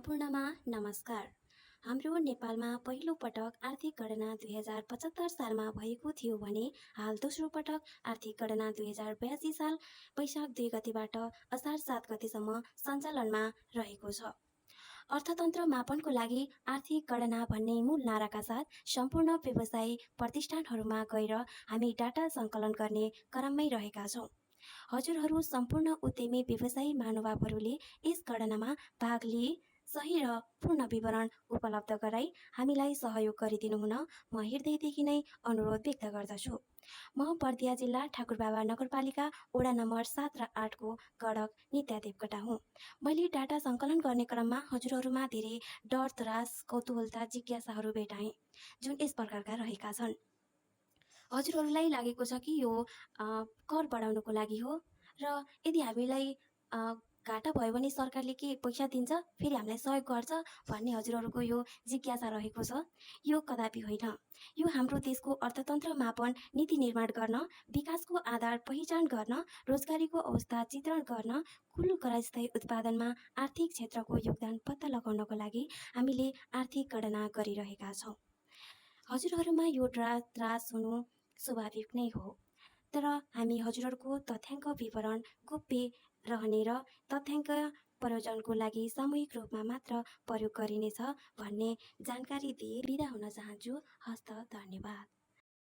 सम्पूर्णमा नमस्कार। हाम्रो नेपालमा पहिलो पटक आर्थिक गणना 2075 सालमा भएको थियो भने हाल दोस्रो पटक आर्थिक गणना 2082 साल वैशाख 2 गतेबाट असार 7 गतेसम्म सञ्चालनमा रहेको छ। अर्थतन्त्र मापनको लागि आर्थिक गणना भन्ने मूल नाराका साथ सम्पूर्ण व्यवसायी प्रतिष्ठानहरूमा गएर हामी डाटा सङ्कलन गर्ने क्रममै रहेका छौँ। हजुरहरू सम्पूर्ण उद्यमी व्यवसायी महानुभावहरूले यस गणनामा भाग लिए सही र पूर्ण विवरण उपलब्ध गराई हामीलाई सहयोग गरिदिनु हुन म हृदयदेखि नै अनुरोध व्यक्त गर्दछु। म बर्दिया जिल्ला ठाकुरबाबा नगरपालिका वडा नम्बर 7 र 8 को गडक नित्या देवकोटा हुँ। मैले डाटा सङ्कलन गर्ने क्रममा हजुरहरूमा धेरै डर, त्रास, कौतूहलता, जिज्ञासाहरू भेटाएँ, जुन यस प्रकारका रहेका छन्। हजुरहरूलाई लागेको छ कि यो कर बढाउनुको लागि हो र यदि हामीलाई घाटा भयो भने सरकारले के पैसा दिन्छ, फेरि हामीलाई सहयोग गर्छ भन्ने हजुरहरूको यो जिज्ञासा रहेको छ। यो कदापि होइन। यो हाम्रो देशको अर्थतन्त्र मापन नीति निर्माण गर्न, विकासको आधार पहिचान गर्न, रोजगारीको अवस्था चित्रण गर्न, कुल क्रयस्थायी उत्पादनमा आर्थिक क्षेत्रको योगदान पत्ता लगाउनको लागि हामीले आर्थिक गणना गरिरहेका छौँ। हजुरहरूमा यो त्रास हुनु स्वाभाविक नै हो, तर हामी हजुरहरूको तथ्याङ्क विवरण गोप्य रहने र तथ्याङ्क प्रयोजनको लागि सामूहिक रूपमा मात्र प्रयोग गरिनेछ भन्ने जानकारी दिए बिदा हुन चाहन्छु। हस्त, धन्यवाद।